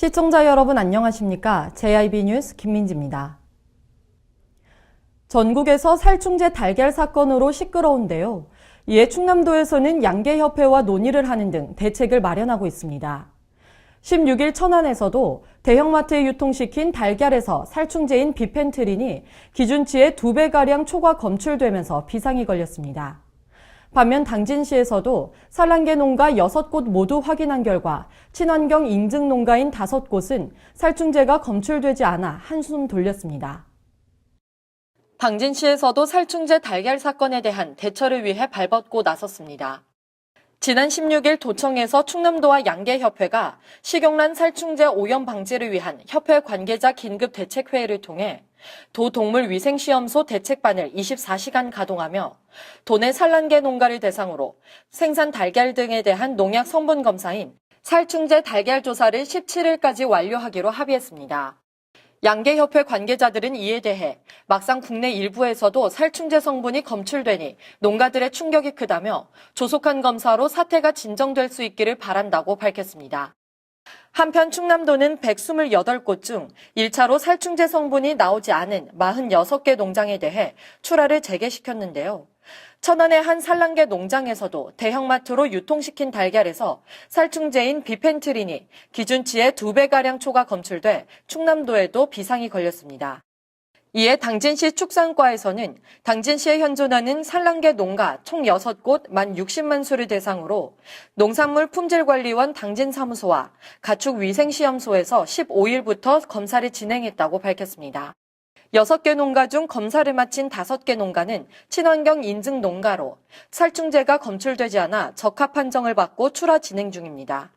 시청자 여러분 안녕하십니까? JIB 뉴스 김민지입니다. 전국에서 살충제 달걀 사건으로 시끄러운데요. 이에 충남도에서는 양계협회와 논의를 하는 등 대책을 마련하고 있습니다. 16일 천안에서도 대형마트에 유통시킨 달걀에서 살충제인 비펜트린이 기준치의 2배가량 초과 검출되면서 비상이 걸렸습니다. 반면 당진시에서도 산란계 농가 6곳 모두 확인한 결과 친환경 인증 농가인 5곳은 살충제가 검출되지 않아 한숨 돌렸습니다. 당진시에서도 살충제 달걀 사건에 대한 대처를 위해 발벗고 나섰습니다. 지난 16일 도청에서 충남도와 양계협회가 식용란 살충제 오염 방지를 위한 협회 관계자 긴급 대책회의를 통해 도 동물위생시험소 대책반을 24시간 가동하며 도내 산란계 농가를 대상으로 생산 달걀 등에 대한 농약 성분 검사인 살충제 달걀 조사를 17일까지 완료하기로 합의했습니다. 양계협회 관계자들은 이에 대해 막상 국내 일부에서도 살충제 성분이 검출되니 농가들의 충격이 크다며 조속한 검사로 사태가 진정될 수 있기를 바란다고 밝혔습니다. 한편 충남도는 128곳 중 1차로 살충제 성분이 나오지 않은 46개 농장에 대해 출하를 재개시켰는데요. 천안의 한 산란계 농장에서도 대형마트로 유통시킨 달걀에서 살충제인 비펜트린이 기준치의 2배가량 초과 검출돼 충남도에도 비상이 걸렸습니다. 이에 당진시 축산과에서는 당진시에 현존하는 산란계 농가 총 6곳 만 60만 수를 대상으로 농산물 품질관리원 당진사무소와 가축위생시험소에서 15일부터 검사를 진행했다고 밝혔습니다. 6개 농가 중 검사를 마친 5개 농가는 친환경 인증 농가로 살충제가 검출되지 않아 적합 판정을 받고 출하 진행 중입니다.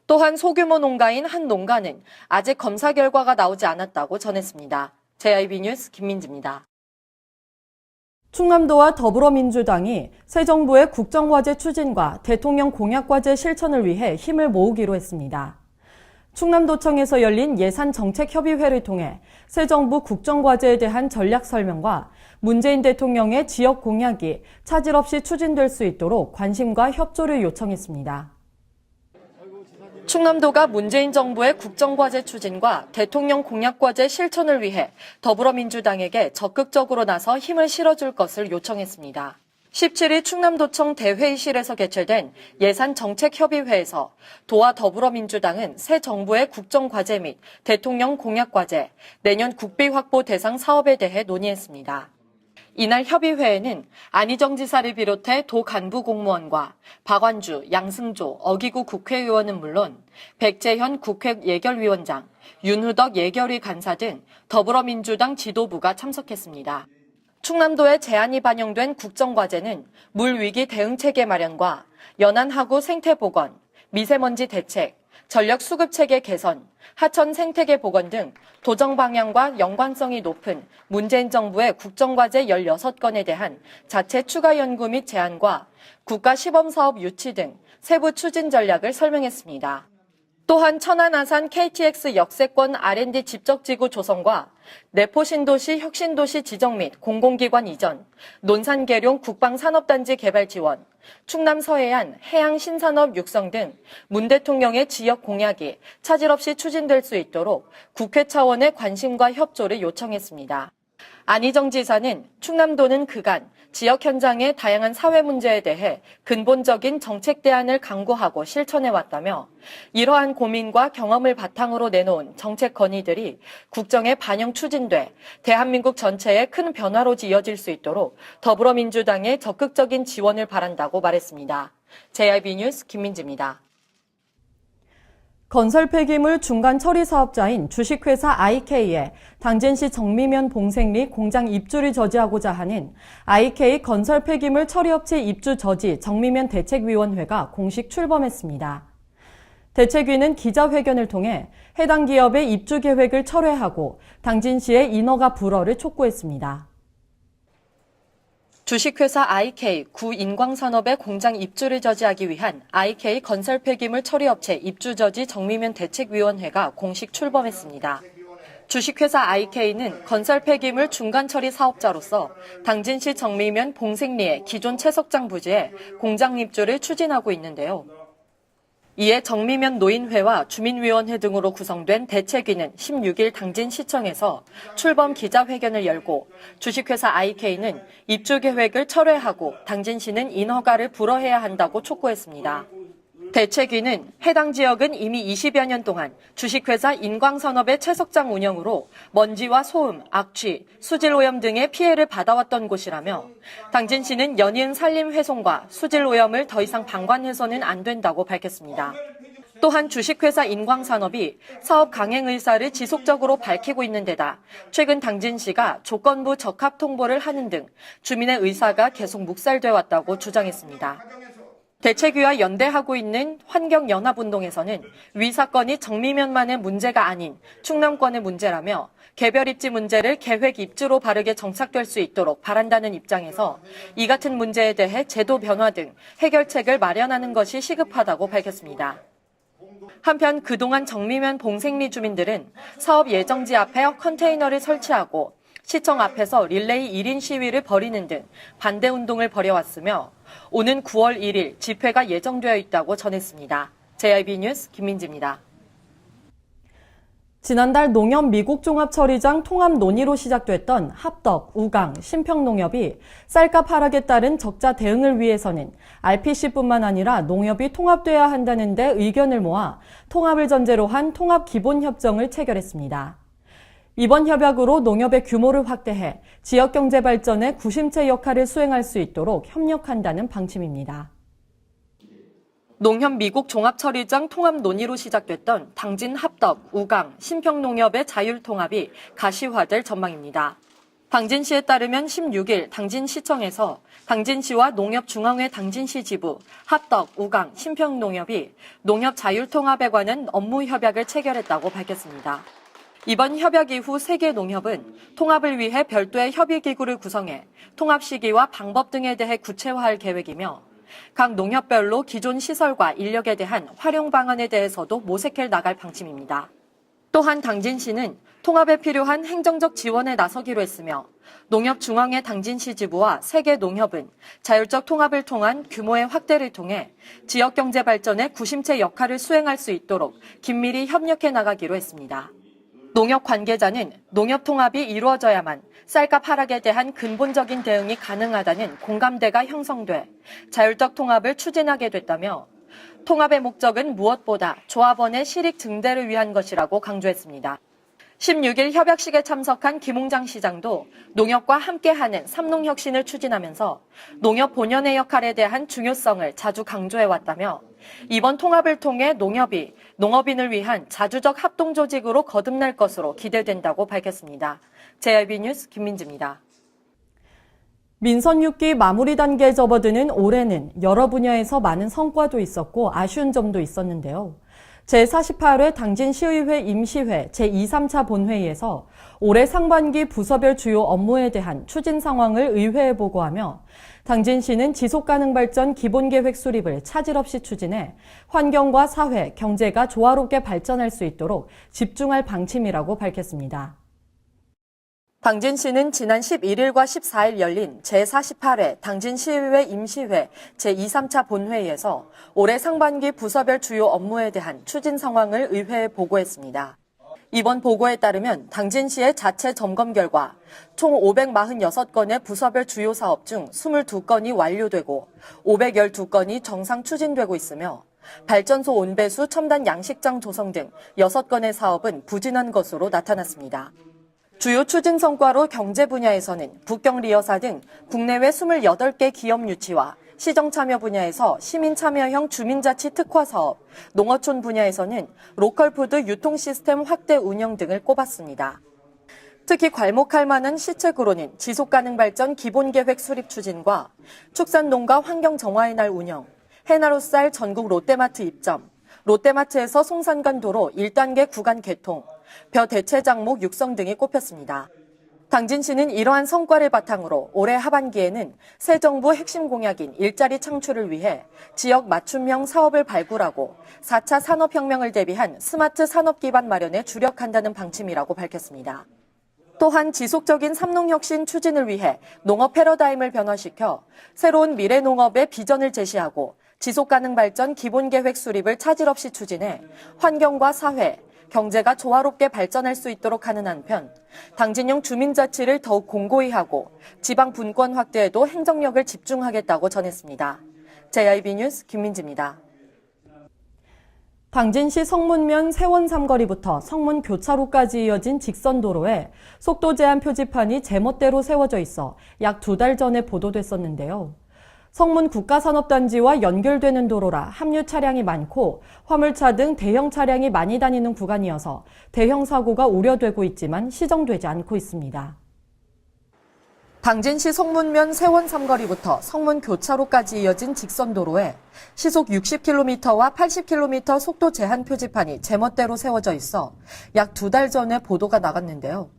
또한 소규모 농가인 한 농가는 아직 검사 결과가 나오지 않았다고 전했습니다. JIB 뉴스 김민지입니다. 충남도와 더불어민주당이 새 정부의 국정과제 추진과 대통령 공약과제 실천을 위해 힘을 모으기로 했습니다. 충남도청에서 열린 예산정책협의회를 통해 새 정부 국정과제에 대한 전략 설명과 문재인 대통령의 지역 공약이 차질 없이 추진될 수 있도록 관심과 협조를 요청했습니다. 충남도가 문재인 정부의 국정과제 추진과 대통령 공약과제 실천을 위해 더불어민주당에게 적극적으로 나서 힘을 실어줄 것을 요청했습니다. 17일 충남도청 대회의실에서 개최된 예산정책협의회에서 도와 더불어민주당은 새 정부의 국정과제 및 대통령 공약과제, 내년 국비 확보 대상 사업에 대해 논의했습니다. 이날 협의회에는 안희정 지사를 비롯해 도 간부 공무원과 박완주, 양승조, 어기구 국회의원은 물론 백재현 국회 예결위원장, 윤후덕 예결위 간사 등 더불어민주당 지도부가 참석했습니다. 충남도의 제안이 반영된 국정과제는 물위기 대응체계 마련과 연안하구 생태보건, 미세먼지 대책, 전력수급체계 개선, 하천 생태계 복원 등 도정 방향과 연관성이 높은 문재인 정부의 국정과제 16건에 대한 자체 추가 연구 및 제안과 국가시범사업 유치 등 세부 추진 전략을 설명했습니다. 또한 천안 아산 KTX 역세권 R&D 집적지구 조성과 내포신도시 혁신도시 지정 및 공공기관 이전, 논산계룡 국방산업단지 개발 지원, 충남 서해안 해양 신산업 육성 등 문 대통령의 지역 공약이 차질 없이 추진될 수 있도록 국회 차원의 관심과 협조를 요청했습니다. 안희정 지사는 충남도는 그간 지역 현장의 다양한 사회 문제에 대해 근본적인 정책 대안을 강구하고 실천해왔다며 이러한 고민과 경험을 바탕으로 내놓은 정책 건의들이 국정에 반영 추진돼 대한민국 전체에 큰 변화로 이어질 수 있도록 더불어민주당의 적극적인 지원을 바란다고 말했습니다. JIB 뉴스 김민지입니다. 건설 폐기물 중간 처리 사업자인 주식회사 IK에 당진시 정미면 봉생리 공장 입주를 저지하고자 하는 IK 건설 폐기물 처리업체 입주 저지 정미면 대책위원회가 공식 출범했습니다. 대책위는 기자회견을 통해 해당 기업의 입주 계획을 철회하고 당진시의 인허가 불허를 촉구했습니다. 주식회사 IK 구인광산업의 공장 입주를 저지하기 위한 IK 건설 폐기물 처리업체 입주 저지 정미면 대책위원회가 공식 출범했습니다. 주식회사 IK는 건설 폐기물 중간 처리 사업자로서 당진시 정미면 봉생리의 기존 채석장 부지에 공장 입주를 추진하고 있는데요. 이에 정미면 노인회와 주민위원회 등으로 구성된 대책위는 16일 당진시청에서 출범 기자회견을 열고 주식회사 IK는 입주 계획을 철회하고 당진시는 인허가를 불허해야 한다고 촉구했습니다. 대책위는 해당 지역은 이미 20여 년 동안 주식회사 인광산업의 채석장 운영으로 먼지와 소음, 악취, 수질오염 등의 피해를 받아왔던 곳이라며 당진시는 연이은 산림 훼손과 수질오염을 더 이상 방관해서는 안 된다고 밝혔습니다. 또한 주식회사 인광산업이 사업 강행 의사를 지속적으로 밝히고 있는 데다 최근 당진시가 조건부 적합 통보를 하는 등 주민의 의사가 계속 묵살돼 왔다고 주장했습니다. 대책위와 연대하고 있는 환경연합운동에서는 위 사건이 정미면만의 문제가 아닌 충남권의 문제라며 개별 입지 문제를 계획 입주로 바르게 정착될 수 있도록 바란다는 입장에서 이 같은 문제에 대해 제도 변화 등 해결책을 마련하는 것이 시급하다고 밝혔습니다. 한편 그동안 정미면 봉생리 주민들은 사업 예정지 앞에 컨테이너를 설치하고 시청 앞에서 릴레이 1인 시위를 벌이는 등 반대 운동을 벌여왔으며 오는 9월 1일 집회가 예정되어 있다고 전했습니다. JIB 뉴스 김민지입니다. 지난달 농협 미국 종합처리장 통합 논의로 시작됐던 합덕, 우강, 신평농협이 쌀값 하락에 따른 적자 대응을 위해서는 RPC뿐만 아니라 농협이 통합돼야 한다는 데 의견을 모아 통합을 전제로 한 통합기본협정을 체결했습니다. 이번 협약으로 농협의 규모를 확대해 지역경제 발전에 구심체 역할을 수행할 수 있도록 협력한다는 방침입니다. 농협 미국 종합처리장 통합 논의로 시작됐던 당진 합덕, 우강, 신평농협의 자율통합이 가시화될 전망입니다. 당진시에 따르면 16일 당진시청에서 당진시와 농협중앙회 당진시 지부, 합덕, 우강, 신평농협이 농협 자율통합에 관한 업무 협약을 체결했다고 밝혔습니다. 이번 협약 이후 세 개 농협은 통합을 위해 별도의 협의기구를 구성해 통합 시기와 방법 등에 대해 구체화할 계획이며 각 농협별로 기존 시설과 인력에 대한 활용 방안에 대해서도 모색해 나갈 방침입니다. 또한 당진시는 통합에 필요한 행정적 지원에 나서기로 했으며 농협중앙회 당진시 지부와 세 개 농협은 자율적 통합을 통한 규모의 확대를 통해 지역경제 발전에 구심체 역할을 수행할 수 있도록 긴밀히 협력해 나가기로 했습니다. 농협 관계자는 농협 통합이 이루어져야만 쌀값 하락에 대한 근본적인 대응이 가능하다는 공감대가 형성돼 자율적 통합을 추진하게 됐다며 통합의 목적은 무엇보다 조합원의 실익 증대를 위한 것이라고 강조했습니다. 16일 협약식에 참석한 김홍장 시장도 농협과 함께하는 삼농혁신을 추진하면서 농협 본연의 역할에 대한 중요성을 자주 강조해왔다며 이번 통합을 통해 농협이 농업인을 위한 자주적 합동조직으로 거듭날 것으로 기대된다고 밝혔습니다. JIB 뉴스 김민지입니다. 민선 6기 마무리 단계에 접어드는 올해는 여러 분야에서 많은 성과도 있었고 아쉬운 점도 있었는데요. 제48회 당진시의회 임시회 제2~3차 본회의에서 올해 상반기 부서별 주요 업무에 대한 추진 상황을 의회에 보고하며 당진시는 지속가능 발전 기본계획 수립을 차질 없이 추진해 환경과 사회, 경제가 조화롭게 발전할 수 있도록 집중할 방침이라고 밝혔습니다. 당진시는 지난 11일과 14일 열린 제48회 당진시의회 임시회 제2~3차 본회의에서 올해 상반기 부서별 주요 업무에 대한 추진 상황을 의회에 보고했습니다. 이번 보고에 따르면 당진시의 자체 점검 결과 총 546건의 부서별 주요 사업 중 22건이 완료되고 512건이 정상 추진되고 있으며 발전소 온배수 첨단 양식장 조성 등 6건의 사업은 부진한 것으로 나타났습니다. 주요 추진 성과로 경제 분야에서는 북경리어사 등 국내외 28개 기업 유치와 시정 참여 분야에서 시민 참여형 주민자치 특화 사업, 농어촌 분야에서는 로컬푸드 유통 시스템 확대 운영 등을 꼽았습니다. 특히 괄목할 만한 시책으로는 지속가능 발전 기본계획 수립 추진과 축산농가 환경 정화의 날 운영, 해나로쌀 전국 롯데마트 입점, 롯데마트에서 송산간 도로 1단계 구간 개통, 벼 대체 작목 육성 등이 꼽혔습니다. 당진시는 이러한 성과를 바탕으로 올해 하반기에는 새 정부 핵심 공약인 일자리 창출을 위해 지역 맞춤형 사업을 발굴하고 4차 산업혁명을 대비한 스마트 산업 기반 마련에 주력한다는 방침이라고 밝혔습니다. 또한 지속적인 삼농혁신 추진을 위해 농업 패러다임을 변화시켜 새로운 미래 농업의 비전을 제시하고 지속가능 발전 기본계획 수립을 차질 없이 추진해 환경과 사회, 경제가 조화롭게 발전할 수 있도록 하는 한편 당진용 주민자치를 더욱 공고히 하고 지방 분권 확대에도 행정력을 집중하겠다고 전했습니다. JIB 뉴스 김민지입니다. 당진시 성문면 세원 삼거리부터 성문 교차로까지 이어진 직선도로에 속도 제한 표지판이 제멋대로 세워져 있어 약 2달 전에 보도됐었는데요. 성문 국가산업단지와 연결되는 도로라 합류 차량이 많고 화물차 등 대형 차량이 많이 다니는 구간이어서 대형 사고가 우려되고 있지만 시정되지 않고 있습니다. 당진시 성문면 세원 삼거리부터 성문 교차로까지 이어진 직선도로에 시속 60km와 80km 속도 제한 표지판이 제멋대로 세워져 있어 약 2달 전에 보도가 나갔는데요.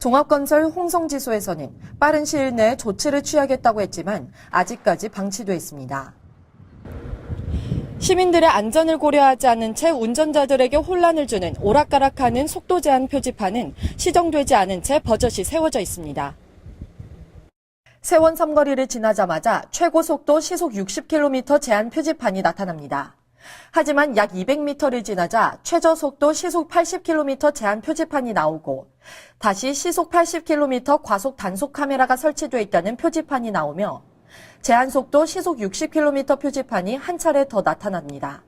종합건설 홍성지소에서는 빠른 시일 내에 조치를 취하겠다고 했지만 아직까지 방치돼 있습니다. 시민들의 안전을 고려하지 않은 채 운전자들에게 혼란을 주는 오락가락하는 속도 제한 표지판은 시정되지 않은 채 버젓이 세워져 있습니다. 세원 삼거리를 지나자마자 최고 속도 시속 60km 제한 표지판이 나타납니다. 하지만 약 200m를 지나자 최저 속도 시속 80km 제한 표지판이 나오고 다시 시속 80km 과속 단속 카메라가 설치돼 있다는 표지판이 나오며 제한 속도 시속 60km 표지판이 한 차례 더 나타납니다.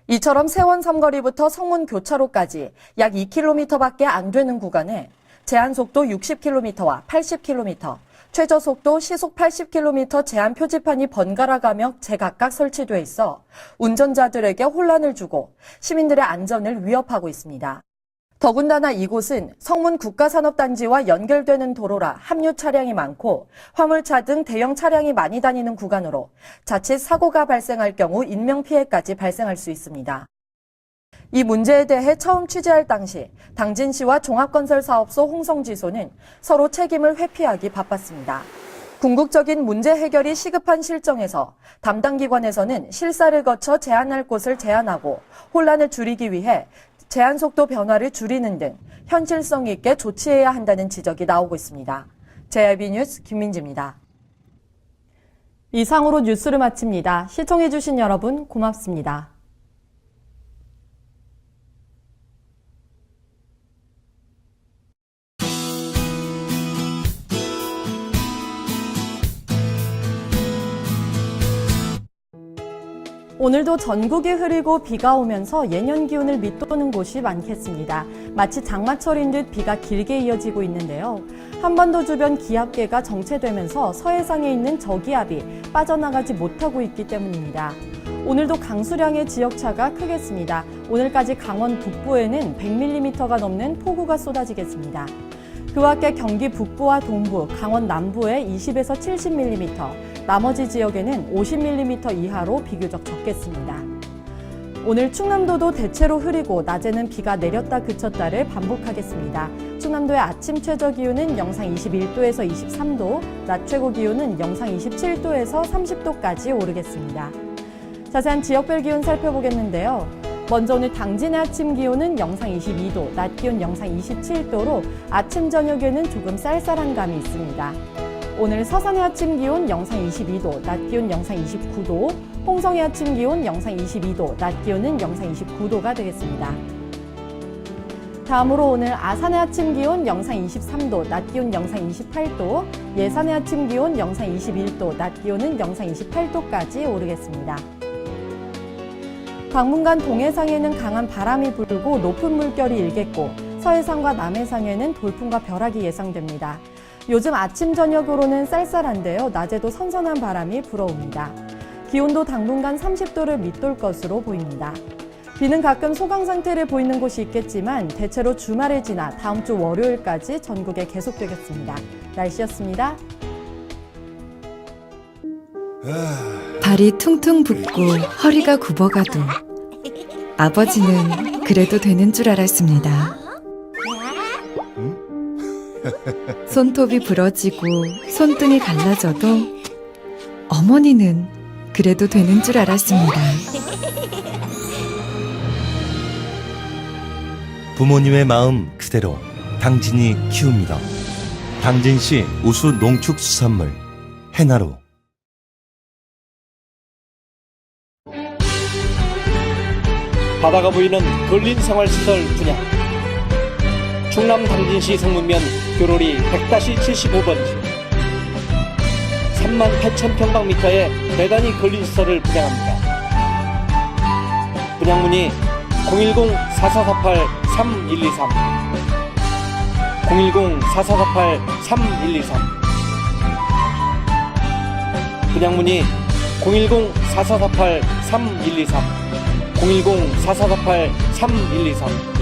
이처럼 세원 삼거리부터 성문 교차로까지 약 2km밖에 안 되는 구간에 제한 속도 60km와 80km, 최저 속도 시속 80km 제한 표지판이 번갈아가며 제각각 설치돼 있어 운전자들에게 혼란을 주고 시민들의 안전을 위협하고 있습니다. 더군다나 이곳은 성문 국가산업단지와 연결되는 도로라 합류 차량이 많고 화물차 등 대형 차량이 많이 다니는 구간으로 자칫 사고가 발생할 경우 인명피해까지 발생할 수 있습니다. 이 문제에 대해 처음 취재할 당시 당진시와 종합건설사업소 홍성지소는 서로 책임을 회피하기 바빴습니다. 궁극적인 문제 해결이 시급한 실정에서 담당 기관에서는 실사를 거쳐 제한할 곳을 제한하고 혼란을 줄이기 위해 제한 속도 변화를 줄이는 등 현실성 있게 조치해야 한다는 지적이 나오고 있습니다. JIB 뉴스 김민지입니다. 이상으로 뉴스를 마칩니다. 시청해주신 여러분 고맙습니다. 오늘도 전국이 흐리고 비가 오면서 예년 기온을 밑도는 곳이 많겠습니다. 마치 장마철인 듯 비가 길게 이어지고 있는데요. 한반도 주변 기압계가 정체되면서 서해상에 있는 저기압이 빠져나가지 못하고 있기 때문입니다. 오늘도 강수량의 지역차가 크겠습니다. 오늘까지 강원 북부에는 100mm가 넘는 폭우가 쏟아지겠습니다. 그와 함께 경기 북부와 동부, 강원 남부에 20에서 70mm, 나머지 지역에는 50mm 이하로 비교적 적겠습니다. 오늘 충남도도 대체로 흐리고 낮에는 비가 내렸다 그쳤다를 반복하겠습니다. 충남도의 아침 최저 기온은 영상 21도에서 23도, 낮 최고 기온은 영상 27도에서 30도까지 오르겠습니다. 자세한 지역별 기온 살펴보겠는데요. 먼저 오늘 당진의 아침 기온은 영상 22도, 낮 기온 영상 27도로 아침 저녁에는 조금 쌀쌀한 감이 있습니다. 오늘 서산의 아침 기온 영상 22도, 낮 기온 영상 29도, 홍성의 아침 기온 영상 22도, 낮 기온은 영상 29도가 되겠습니다. 다음으로 오늘 아산의 아침 기온 영상 23도, 낮 기온 영상 28도, 예산의 아침 기온 영상 21도, 낮 기온은 영상 28도까지 오르겠습니다. 당분간 동해상에는 강한 바람이 불고 높은 물결이 일겠고 서해상과 남해상에는 돌풍과 벼락이 예상됩니다. 요즘 아침 저녁으로는 쌀쌀한데요. 낮에도 선선한 바람이 불어옵니다. 기온도 당분간 30도를 밑돌 것으로 보입니다. 비는 가끔 소강 상태를 보이는 곳이 있겠지만 대체로 주말을 지나 다음 주 월요일까지 전국에 계속되겠습니다. 날씨였습니다. 발이 퉁퉁 붓고 허리가 굽어가도 아버지는 그래도 되는 줄 알았습니다. 손톱이 부러지고 손등이 갈라져도 어머니는 그래도 되는 줄 알았습니다. 부모님의 마음 그대로 당진이 키웁니다. 당진시 우수 농축수산물 해나루. 바다가 보이는 근린 생활시설 분양. 충남 당진시 성문면 교로리 100-75번지 38,000평방미터의 대단위 근린시설을 분양합니다. 분양문의 010-4448-3123 010-4448-3123 분양문의 010-4448-3123 010-4448-3123